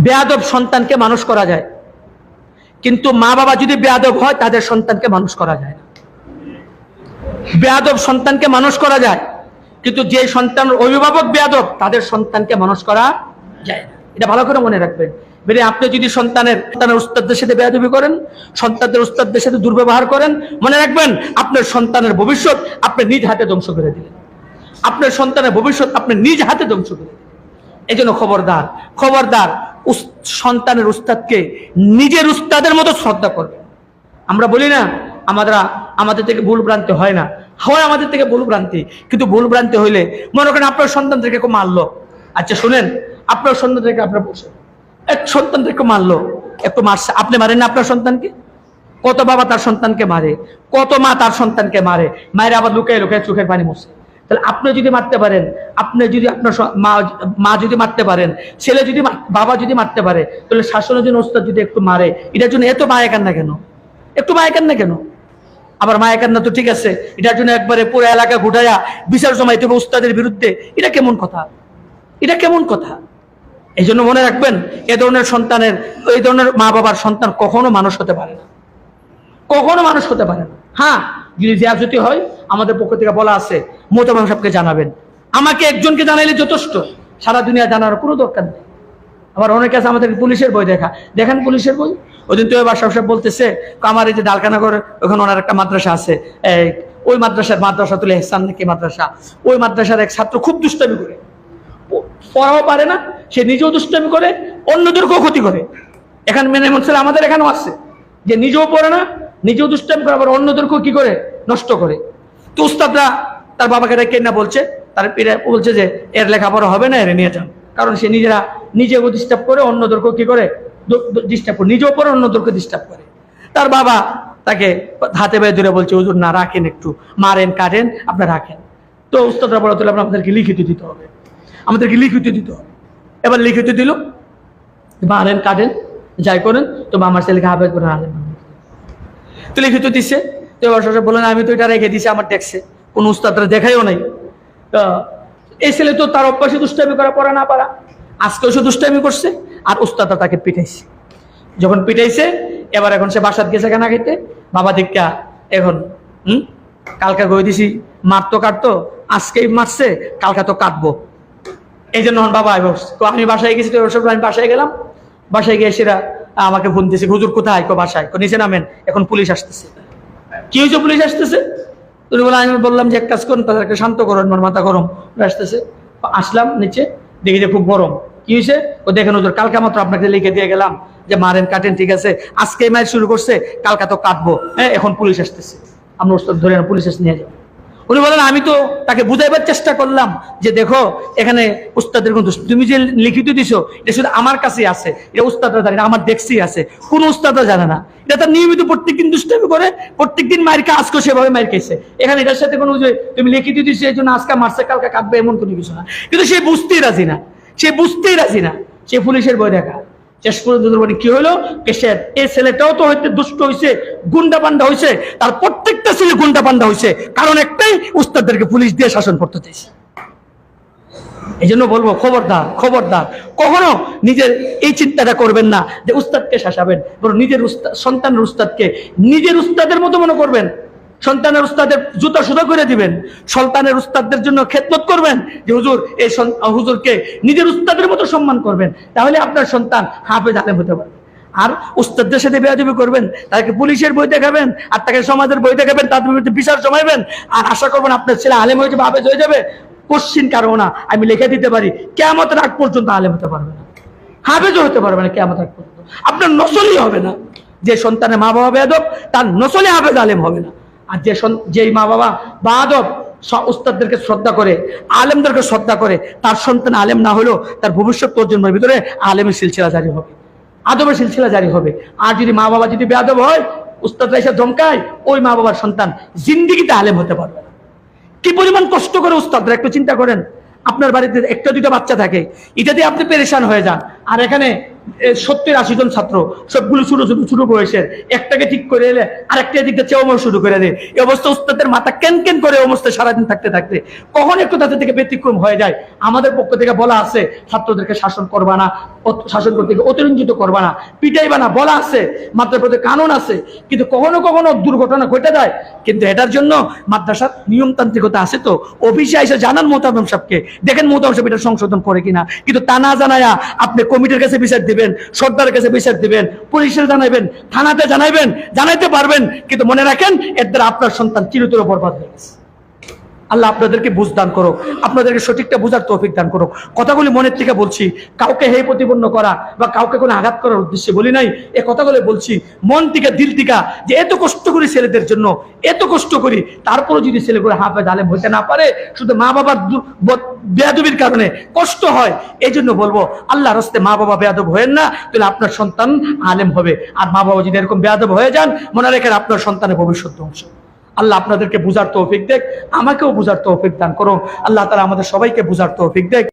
বেয়াদব সন্তানকে মানুষ করা যায়, কিন্তু মা বাবা যদি বেয়াদব হয় তাদের সন্তানকে মানুষ করা যায় না। বেয়াদব সন্তানকে মানুষ করা যায়, কিন্তু যে সন্তানের অভিভাবক বেয়াদব তাদের সন্তানকে মানুষ করা যায় না। এটা ভালো করে মনে রাখবেন। আপনি যদি সন্তানের উস্তাদদের সাথে বেয়াদবি করেন, সন্তানদের উস্তাদদের সাথে দুর্ব্যবহার করেন, মনে রাখবেন আপনার সন্তানের ভবিষ্যৎ আপনি নিজ হাতে ধ্বংস করে দিলেন। আপনার সন্তানের ভবিষ্যৎ আপনি নিজ হাতে ধ্বংস করে দিলেন। এই জন্য খবরদার, খবরদার, সন্তানের উস্তাদকে নিজের উস্তাদের মতো শ্রদ্ধা করবে। আমরা বলি না আমাদের থেকে ভুল ভ্রান্তি হয় না, হয় আমাদের থেকে ভুল ভ্রান্তি, কিন্তু ভুল ভ্রান্তি হইলে মনে করেন আপনার সন্তানদেরকে কেউ মারলো, আচ্ছা শুনেন, আপনার সন্তানদেরকে আপনার বসে এক সন্তানদেরকে মারলো, একটু মারছে, আপনি মারেন না আপনার সন্তানকে? কত বাবা তার সন্তানকে মারে, কত মা তার সন্তানকে মারে, মায়ের আবার লুকায় লুকায় চোখের পানি মুছে। তাহলে আপনি যদি মারতে পারেন, আপনি যদি আপনার মা যদি মারতে পারেন, ছেলে যদি বাবা যদি মারতে পারে, তাহলে শাসনের জন্য ওস্তাদ যদি একটু মারে, এটার জন্য এত মায়া কান্না কেন? একটু মায়া কান্না কেন? আবার মায়া কান্না তো ঠিক আছে, এটার জন্য একবারে পুরো এলাকা ঘুটাইয়া বিচার জমাইতে হবে উস্তাদের বিরুদ্ধে, এটা কেমন কথা? এটা কেমন কথা? এই জন্য মনে রাখবেন, এই ধরনের মা বাবার সন্তান কখনো মানুষ হতে পারে না, কখনো মানুষ হতে পারে না। হ্যাঁ, যদি জিয়াজতি হয় আমাদের পক্ষ থেকে বলা আছে, মোতাবাম সাহেবকে জানাবেন। আমাকে একজনকে জানাইলে যথেষ্ট, সারা দুনিয়া জানার কোনো দরকার নেই। আবার অনেকে আছে আমাদের পুলিশের বই দেখেন পুলিশের বই। ওই দিন তো বাদশাহ সাহেব বলতেছে, আমার এই যে ডালখানাগর ওখানে ওনার একটা মাদ্রাসা আছে, ওই মাদ্রাসাতুল ইহসান নাকি মাদ্রাসা, ওই মাদ্রাসার এক ছাত্র খুব দুষ্টামি করে, পড়াও পারে না, সে নিজেও দুষ্টামি করে, অন্যদেরকেও ক্ষতি করে। এখানে মেনে মনসেল আমাদের এখানেও আছে যে নিজেও পড়ে না, নিজেও দুষ্টামি করে, আবার অন্যদেরকেও কি করে, নষ্ট করে। তো উস্তাদরা তার বাবাকে ডেকে না বলছে, তার পীরে বলছে যে এর লেখাপড়া হবে না, এর নিয়ে যান। কারণ সে নিজেও ডিস্টার্ব করে, অন্যদেরকেও কি করে, ডিস্টার্ব করে, নিজেও পড়ে, অন্যদেরকে ডিস্টার্ব করে। তার বাবা তাকে হাতে পায়ে ধরে বলছে, হুজুর না, রাখেন, একটু মারেন কাটেন, আপনি রাখেন। তো উস্তাদরা বলা, তাহলে আমাদেরকে লিখিত দিতে হবে, আমাদেরকে লিখিত দিতে হবে। এবার লিখিত দিল, মারেন কাটেন যাই করেন, তো আমার ছেলেকে হাফেজ করে আলেম তো লিখিত দিচ্ছে। তো এবার বললেন, আমি তো এটা রেখে দিছি আমার ট্যাক্সে, কোন উস্তাদরা দেখাইও নাই। এই ছেলে তো তার অভ্যাসে দুষ্টামি করা, পড়া না পারা, আজকেও সে দুষ্টামি করছে, আর উস্তাদরা তাকে পিটাইছে। যখন পিটাইছে, এখন সে বাসাত গেছে কেনা খাইতে, বাবা দীক্ষা এখন কালকা গই দিছি, মারতো কাটতো, আজকেই মারছে, কালকা তো কাটবো। এই জন্য বাবা আমি বাসায় গেছি, আমি বাসায় গেলাম, বাসায় গিয়ে সেরা আমাকে ফোন দিয়েছে, হুজুর কোথায়? বাসায়। নিচে নামেন, এখন পুলিশ আসতেছে। কি হয়েছে? পুলিশ আসতেছে। তুমি বলে, আমি বললাম যে এক কাজ করুন, তাদেরকে শান্ত করুন, মাথা গরম আসতেছে। আসলাম নিচে, দেখি যে খুব গরম। কি হয়েছে? ও দেখেন হুজুর, কালকা মাত্র আপনাকে লিখে দিয়ে গেলাম যে মারেন কাটেন, ঠিক আছে, আজকে মায়ের শুরু করছে, কালকা তো কাটবো। হ্যাঁ, এখন পুলিশ আসতেছে, আমরা ওস্তাদ ধরে পুলিশ এসে নিয়ে যাবো। উনি বলেন, আমি তো তাকে বুঝাইবার চেষ্টা করলাম যে দেখো, এখানে উস্তাদের কোন, তুমি যে লিখিত দিছো এটা শুধু আমার কাছেই আছে, এটা উস্তাদরা জানে না, আমার দেখছি আছে, কোন উস্তাদরা জানে না। এটা তার নিয়মিত প্রত্যেকদিন দুষ্টামি করে, প্রত্যেকদিন মায়ের আজকে সেভাবে মায়ের খেয়েছে। এখানে এটার সাথে কোনো যে তুমি লিখিত দিছো এই জন্য আজকে মারছে কালকে কাটবে, এমন কোনো কিছু না। কিন্তু সে বুঝতেই রাজি না, সে বুঝতেই রাজি না, সে পুলিশের বই দেখা। শেষ পর্যন্ত কি হলো, পেশের এই ছেলেটাও তো হয়তো দুষ্ট হয়েছে, গুন্ডা পান্ডা হয়েছে, তার প্রত্যেকটা ছেলে গুন্ডা পান্ডা হয়েছে, কারণ একটাই, উস্তাদদেরকে পুলিশ দিয়ে শাসন করতে চাইছে। এই জন্য বলবো, খবরদার, খবরদার, কখনো নিজের এই চিন্তাটা করবেন না যে উস্তাদকে শাসাবেন, বরং নিজের সন্তানের উস্তাদকে নিজের উস্তাদের মতো মনে করবেন। সন্তানের উস্তাদের জুতা সুতা করে দিবেন, সন্তানের উস্তাদদের জন্য খেদমত করবেন, যে হুজুর এই হুজুরকে নিজের উস্তাদের মতো সম্মান করবেন, তাহলে আপনার সন্তান হাফেজ আলেম হতে পারবে। আর উস্তাদদের সাথে বেয়াদবি করবেন, তাকে পুলিশের বই দেখাবেন, আর তাকে সমাজের বই দেখাবেন, তার বিরুদ্ধে বিচার জমাইবেন, আর আশা করবেন আপনার ছেলে আলেম হয়ে যাবে, হাফেজ হয়ে যাবে। কোশ্চিন কারো না, আমি লিখে দিতে পারি, কিয়ামতের আগ পর্যন্ত আলেম হতে পারবে না, হাফেজও হতে পারবে না, কিয়ামতের আগ পর্যন্ত। আপনার নসলই হবে না। যে সন্তানের মা বাবা বেয়াদব, তার নসলে হাফেজ আলেম হবে না। আর যেই মা বাবা বাদব উস্তাদদেরকে শ্রদ্ধা করে, আলেমদেরকে শ্রদ্ধা করে, তার সন্তান আলেম না হলেও তার ভবিষ্যৎ প্রজন্মের ভিতরে আলেমের সিলসিলা জারি হবে, আদবের সিলসিলা জারি হবে। আর যদি মা বাবা যদি বেয়াদব হয়, উস্তাদরা এসে ধমকায়, ওই মা বাবার সন্তান জিন্দিগিতে আলেম হতে পারবে না। কি পরিমাণ কষ্ট করে উস্তাদরা, একটু চিন্তা করেন। আপনার বাড়িতে একটা দুইটা বাচ্চা থাকে, এটা দিয়ে আপনি পেরেশান হয়ে যান, আর এখানে 70-80 জন ছাত্র, সবগুলো ছোট বয়সের, একটাকে ঠিক করে এলে আরেকটা এদিকে চেওয়া শুরু করে দেয়। এই অবস্থা উস্তাদের মাথা কেন কেন করে অবস্থায় সারাদিন থাকতে থাকতে কখন একটু তাদের থেকে ব্যতিক্রম হয়ে যায়। আমাদের পক্ষ থেকে বলা আছে ছাত্রদেরকে শাসন করবা না, শাসন করতে অতিরঞ্জিত করবা না, পিটাইবা না, বলা আছে, মাদ্রাসার প্রতি কানুন আছে। কিন্তু কখনো কখনো দুর্ঘটনা ঘটে যায়, কিন্তু এটার জন্য মাদ্রাসার নিয়মতান্ত্রিকতা আছে। তো অফিসে এসে জানান মোহতারাম সাহেবকে, দেখেন মোহতারাম সাহেব এটা সংশোধন করে কিনা। কিন্তু তা না জানায়া আপনি কমিটির কাছে বিচার দিবেন, সর্দারের কাছে বিচার দিবেন, পুলিশের জানাইবেন, থানাতে জানাইবেন, জানাইতে পারবেন, কিন্তু মনে রাখেন এর দ্বারা আপনার সন্তান চিরতরে বরবাদ হয়ে গেছে। আল্লাহ আপনাদেরকে বুঝ দান করো, আপনাদেরকে সঠিকটা বুঝার তৌফিক দান করো। কথাগুলি মনের থেকে বলছি, কাউকে হে প্রতিপন্ন করা বা কাউকে কোনো আঘাত করার উদ্দেশ্যে বলি নাই। এই কথাগুলো বলছি মন থেকে, দিল থেকে, যে এত কষ্ট করি ছেলেদের জন্য, এত কষ্ট করি, তারপরে যদি ছেলেগুলো হাফেজ আলেম হইতে না পারে, শুধু মা বাবার বেয়াদবির কারণে কষ্ট হয়, এই জন্য বলবো আল্লাহর রাস্তে মা বাবা বেয়াদব হয়েন না, তাহলে আপনার সন্তান আলেম হবে। আর মা বাবা যদি এরকম বেয়াদব হয়ে যান, মনে রাখেন আপনার সন্তানের ভবিষ্যৎ ধ্বংস। আল্লাহ আপনাদেরকে বুঝার তৌফিক দেখ, আমাকেও বুঝার তৌফিক দান করো। আল্লাহ তাআলা আমাদের সবাইকে বুঝার তৌফিক দেখ।